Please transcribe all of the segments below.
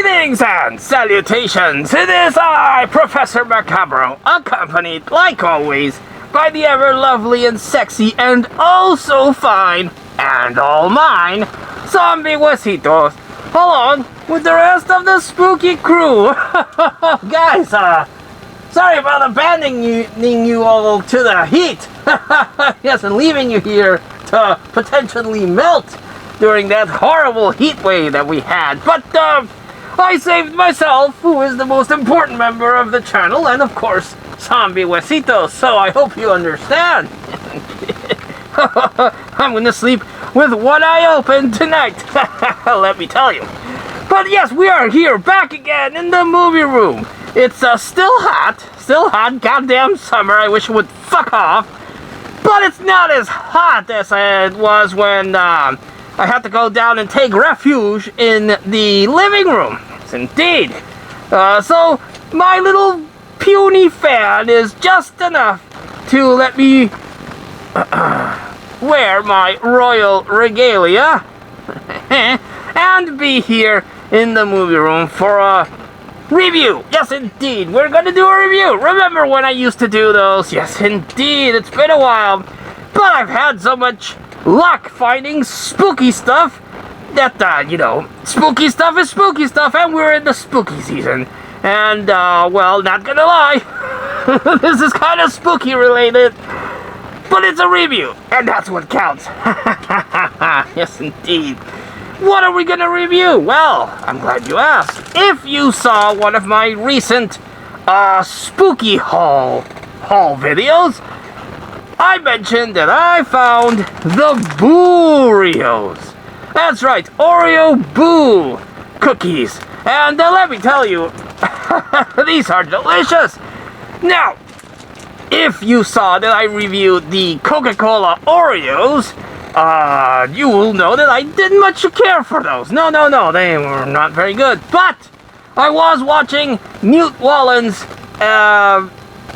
Greetings and salutations! It is I, Professor Macabro, accompanied, like always, by the ever-lovely and sexy and oh-so fine, and all mine, Zombie Huesitos, along with the rest of the spooky crew. Guys, sorry about abandoning you all to the heat. Yes, and leaving you here to potentially melt during that horrible heat wave that we had. But, I saved myself, who is the most important member of the channel, and of course, Zombie Huesitos, so I hope you understand. I'm gonna sleep with one eye open tonight, let me tell you. But yes, we are here, back again in the movie room. It's still hot, goddamn summer, I wish it would fuck off. But it's not as hot as it was when I had to go down and take refuge in the living room. Yes, indeed. So my little puny fan is just enough to let me wear my royal regalia and be here in the movie room for a review. Yes, indeed. We're going to do a review. Remember when I used to do those? Yes, indeed. It's been a while. But I've had so much luck finding spooky stuff that, you know, spooky stuff is spooky stuff, and we're in the spooky season. And, well, not gonna lie, this is kind of spooky related, but it's a review, and that's what counts. Yes, indeed. What are we gonna review? Well, I'm glad you asked. If you saw one of my recent, spooky haul videos, I mentioned that I found the BOOOOOreos. That's right, Oreo Boo cookies. And let me tell you, these are delicious. Now, if you saw that I reviewed the Coca-Cola Oreos, you will know that I didn't much care for those. No, they were not very good. But I was watching Newt Wallen's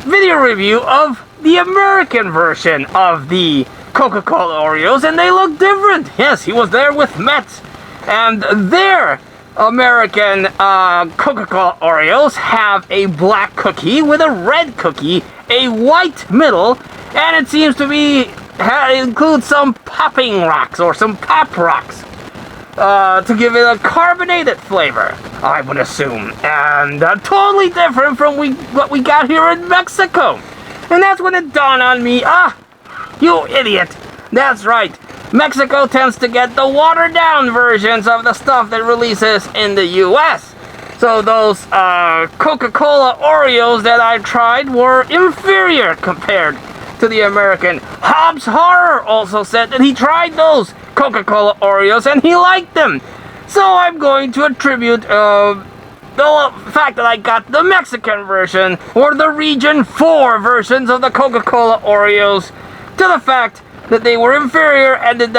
video review of the American version of the Coca-Cola Oreos, and they look different. Yes, he was there with Matt, and their American Coca-Cola Oreos have a black cookie with a red cookie, a white middle, and it seems to be include some popping rocks or some pop rocks to give it a carbonated flavor, I would assume, and totally different from what we got here in Mexico. And that's when it dawned on me, you idiot, that's right, Mexico tends to get the watered-down versions of the stuff that releases in the U.S. So those Coca-Cola Oreos that I tried were inferior compared to the American. Hobbs Horror also said that he tried those Coca-Cola Oreos and he liked them. So I'm going to attribute the fact that I got the Mexican version, or the Region 4 versions of the Coca-Cola Oreos, to the fact that they were inferior and that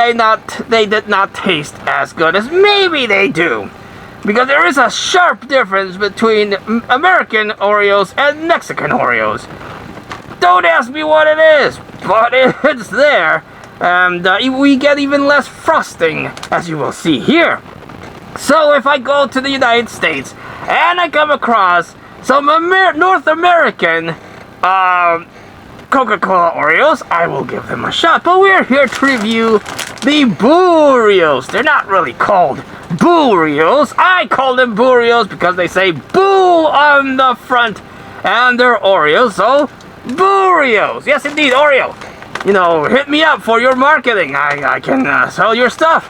they did not taste as good as maybe they do. Because there is a sharp difference between American Oreos and Mexican Oreos. Don't ask me what it is, but it's there. And we get even less frosting, as you will see here. So if I go to the United States and I come across some North American Coca-Cola Oreos, I will give them a shot. But we're here to review the BOOOOOreos. They're not really called BOOOOOreos. I call them BOOOOOreos because they say boo on the front, and they're Oreos, so BOOOOOreos. Yes, indeed, Oreo. You know, hit me up for your marketing. I can sell your stuff.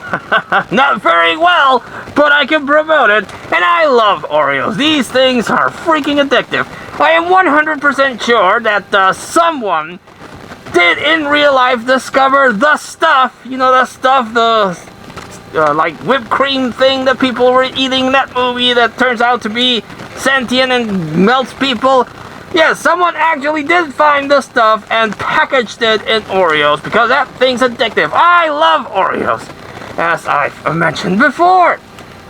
Not very well, but I can promote it. And I love Oreos. These things are freaking addictive. I am 100% sure that someone did in real life discover the stuff. You know, the stuff, the like whipped cream thing that people were eating in that movie that turns out to be sentient and melts people. Yes, someone actually did find the stuff and packaged it in Oreos because that thing's addictive. I love Oreos, as I've mentioned before.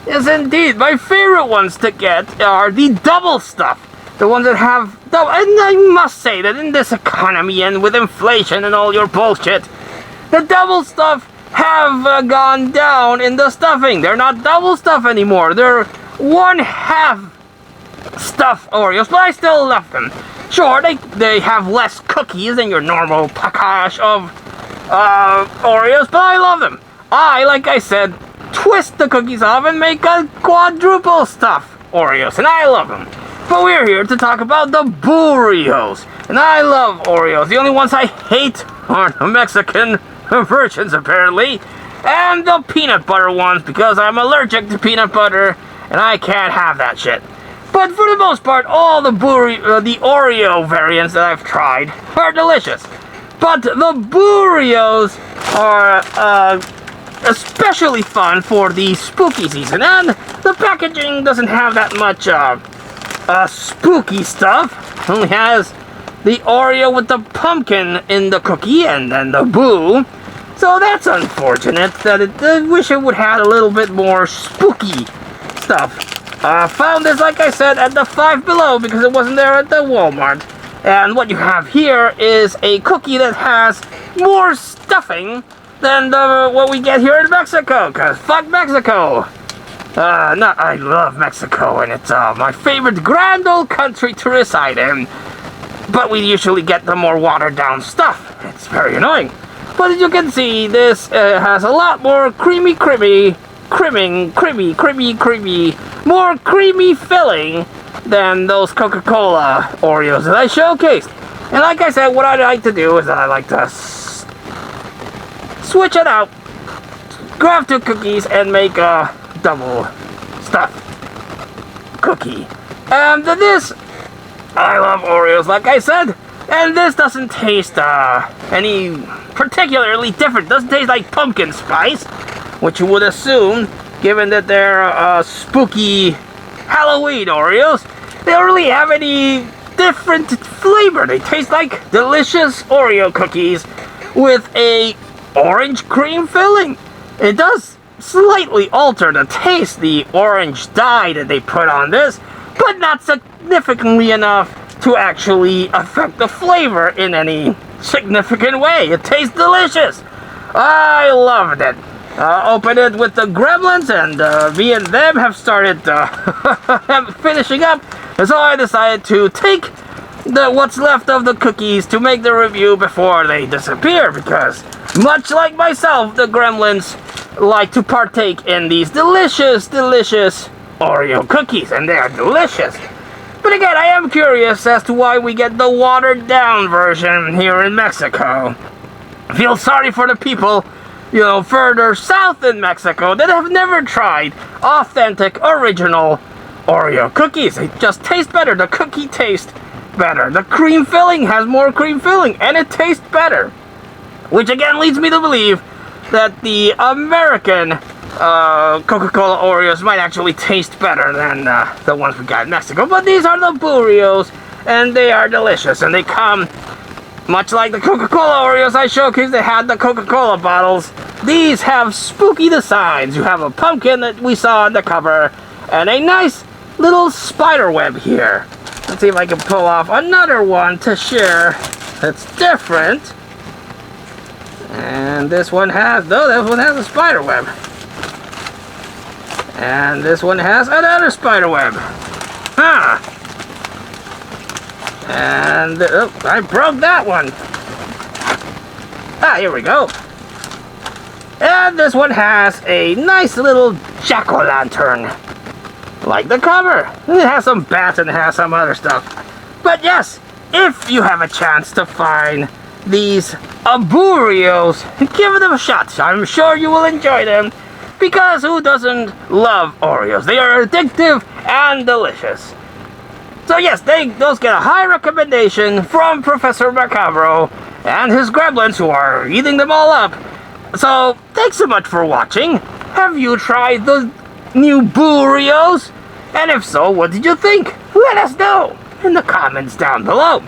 Yes, indeed, my favorite ones to get are the double stuff. The ones that have double, and I must say that in this economy and with inflation and all your bullshit, the double stuff have gone down in the stuffing. They're not double stuff anymore. They're 1/2 stuffed Oreos, but I still love them. Sure, they have less cookies than your normal package of Oreos, but I love them. Like I said, twist the cookies off and make a quadruple stuffed Oreos, and I love them. But we're here to talk about the BOOOOOreos, and I love Oreos. The only ones I hate are the Mexican versions, apparently, and the peanut butter ones, because I'm allergic to peanut butter, and I can't have that shit. But for the most part, all the Oreo variants that I've tried are delicious. But the BOOOOOreos are especially fun for the spooky season, and the packaging doesn't have that much spooky stuff. It only has the Oreo with the pumpkin in the cookie and then the boo. So that's unfortunate. I wish it would have a little bit more spooky stuff. Found this, like I said, at the Five Below because it wasn't there at the Walmart. And what you have here is a cookie that has more stuffing than what we get here in Mexico, because fuck Mexico. I love Mexico, and it's my favorite grand old country to reside in. But we usually get the more watered down stuff. It's very annoying. But as you can see, this has a lot more creamy, more creamy filling than those Coca-Cola Oreos that I showcased. And like I said, what I like to do is I like to switch it out, grab 2 cookies, and make a double stuffed cookie. And this, I love Oreos, like I said, and this doesn't taste any particularly different. It doesn't taste like pumpkin spice, which you would assume, given that they're spooky Halloween Oreos. They don't really have any different flavor. They taste like delicious Oreo cookies with a orange cream filling. It does slightly alter the taste, the orange dye that they put on this, but not significantly enough to actually affect the flavor in any significant way. It tastes delicious. I loved it. Opened it with the gremlins, and me and them have started finishing up. And so I decided to take what's left of the cookies to make the review before they disappear, because much like myself, the gremlins like to partake in these delicious Oreo cookies, and they are delicious. But again, I am curious as to why we get the watered down version here in Mexico. I feel sorry for the people, further south in Mexico that have never tried authentic, original Oreo cookies. They just taste better. The cookie tastes better. The cream filling has more cream filling, and it tastes better. Which again leads me to believe that the American Coca-Cola Oreos might actually taste better than the ones we got in Mexico. But these are the BOOOOOreos, and they are delicious, and they come much like the Coca-Cola Oreos I showcased. They had the Coca-Cola bottles. These have spooky designs. You have a pumpkin that we saw on the cover, and a nice little spider web here. Let's see if I can pull off another one to share that's different. And this one has a spider web. And this one has another spider web. And I broke that one. Here we go. And this one has a nice little jack-o'-lantern, like the cover. It has some bats and it has some other stuff. But yes, if you have a chance to find these BOOOOOreos, give them a shot. I'm sure you will enjoy them, because who doesn't love Oreos? They are addictive and delicious. So yes, those get a high recommendation from Professor Macabro and his gremlins, who are eating them all up. So thanks so much for watching. Have you tried the new BOOOOOreos? And if so, what did you think? Let us know in the comments down below.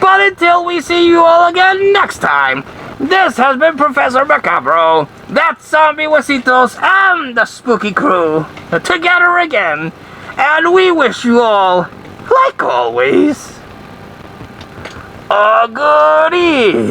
But until we see you all again next time, this has been Professor Macabro, that's Zombie Wasitos, and the Spooky Crew, together again. And we wish you all, like always, a good evening.